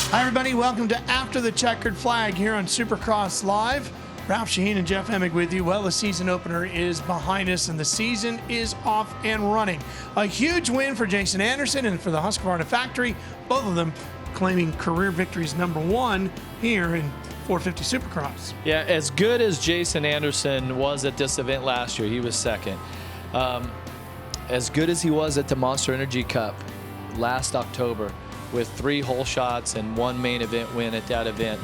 Hi, everybody. Welcome to After the Checkered Flag here on Supercross Live. Ralph, Sheheen, and Jeff Emig with you. Well, the season opener is behind us, and the season is off and running. A huge win for Jason Anderson and for the Husqvarna factory, both of them claiming career victories #1 here in 450 Supercross. Yeah, as good as Jason Anderson was at this event last year, he was second. As good as he was at the Monster Energy Cup last October with 3 hole shots and 1 main event win at that event,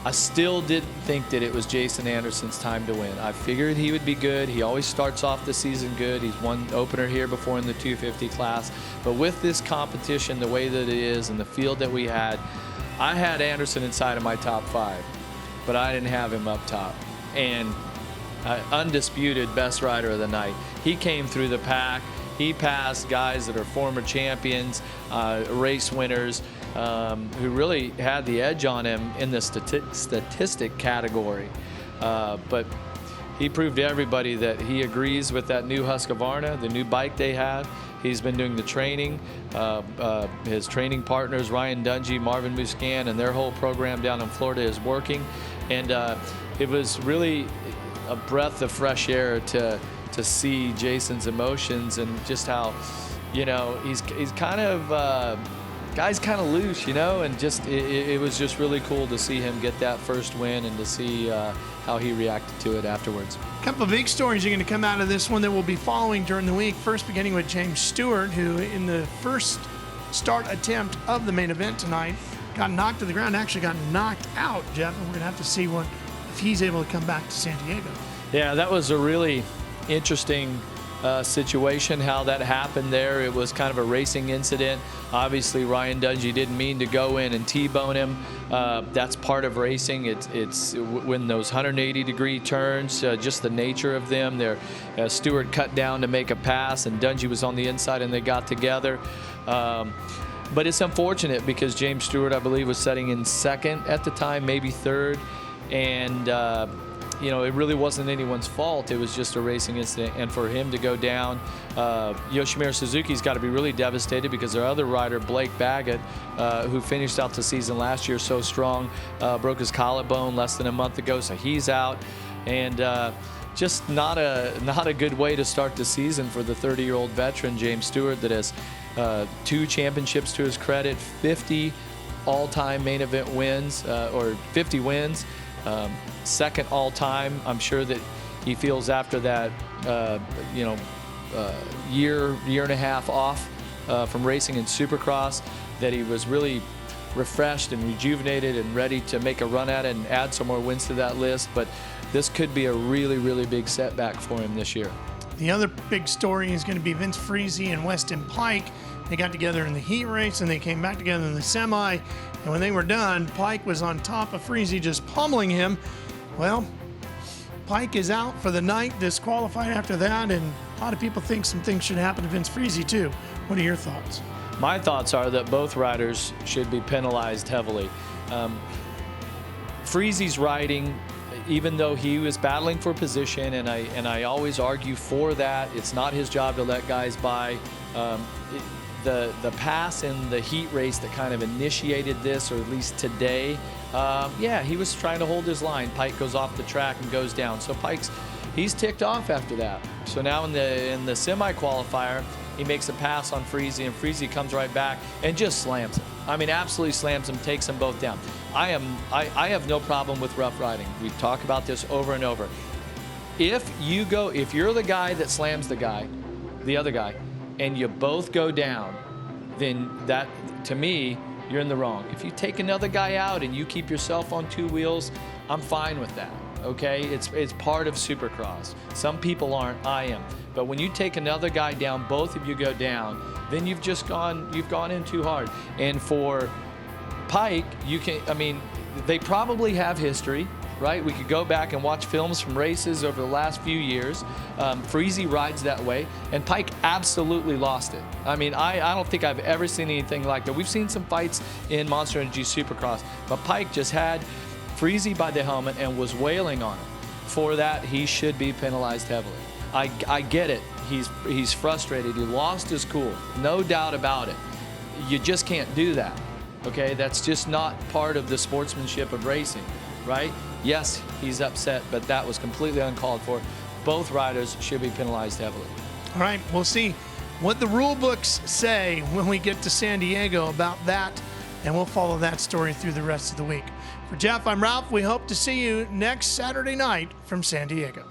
I still didn't think that it was Jason Anderson's time to win. I figured he would be good. He always starts off the season good. He's won opener here before in the 250 class. But with this competition, the way that it is and the field that we had, I had Anderson inside of my top 5, but I didn't have him up top. And undisputed best rider of the night. He came through the pack. He passed guys that are former champions, race winners, who really had the edge on him in the statistic category. But he proved to everybody that he agrees with that new Husqvarna, the new bike they have. He's been doing the training. His training partners, Ryan Dungey, Marvin Muscan, and their whole program down in Florida is working. And it was really a breath of fresh air to see Jason's emotions and just how, you know, he's kind of guy's kind of loose, you know, and just it was just really cool to see him get that first win and to see how he reacted to it afterwards. A couple of big stories are going to come out of this one that we'll be following during the week. First, beginning with James Stewart, who in the first start attempt of the main event tonight got knocked to the ground, actually got knocked out, Jeff, and we're going to have to see if he's able to come back to San Diego. Yeah, that was a really interesting situation, how that happened there. It was kind of a racing incident. Obviously, Ryan Dungey didn't mean to go in and T-bone him. That's part of racing. It's when those 180-degree turns, just the nature of them. Stewart cut down to make a pass, and Dungey was on the inside, and they got together. But it's unfortunate because James Stewart, I believe, was setting in second at the time, maybe third, and you know, it really wasn't anyone's fault. It was just a racing incident. And for him to go down, Yoshimura Suzuki's got to be really devastated because their other rider, Blake Baggett, who finished out the season last year so strong, broke his collarbone less than a month ago, so he's out. And just not a good way to start the season for the 30-year-old veteran, James Stewart, that has 2 championships to his credit, 50 all-time main event wins, or 50 wins. Second all-time. I'm sure that he feels after that, year and a half off from racing in Supercross, that he was really refreshed and rejuvenated and ready to make a run at it and add some more wins to that list. But this could be a really, really big setback for him this year. The other big story is going to be Vince Frizzy and Weston Pike. They got together in the heat race and they came back together in the semi. And when they were done, Pike was on top of Frizzy, just pummeling him. Well, Pike is out for the night, disqualified after that, and a lot of people think some things should happen to Vince Frizzy too. What are your thoughts? My thoughts are that both riders should be penalized heavily. Frizzy's riding, even though he was battling for position, and I always argue for that. It's not his job to let guys by. The pass in the heat race that kind of initiated this, or at least today, yeah, he was trying to hold his line. Pike goes off the track and goes down. So he's ticked off after that. So now in the semi-qualifier, he makes a pass on Frizzy, and Frizzy comes right back and just slams him. I mean, absolutely slams him, takes them both down. I have no problem with rough riding. We talk about this over and over. If you're the guy that slams the other guy, and you both go down, then that, to me, you're in the wrong. If you take another guy out and you keep yourself on 2 wheels, I'm fine with that, okay? It's part of Supercross. Some people aren't, I am. But when you take another guy down, both of you go down, then you've gone in too hard. And for Pike, they probably have history, right? We could go back and watch films from races over the last few years. Frizzy rides that way, and Pike absolutely lost it. I mean, I don't think I've ever seen anything like that. We've seen some fights in Monster Energy Supercross, but Pike just had Frizzy by the helmet and was wailing on him. For that, he should be penalized heavily. I get it. He's frustrated. He lost his cool. No doubt about it. You just can't do that. Okay, that's just not part of the sportsmanship of racing, right? Yes, he's upset, but that was completely uncalled for. Both riders should be penalized heavily. All right, we'll see what the rule books say when we get to San Diego about that, and we'll follow that story through the rest of the week. For Jeff, I'm Ralph. We hope to see you next Saturday night from San Diego.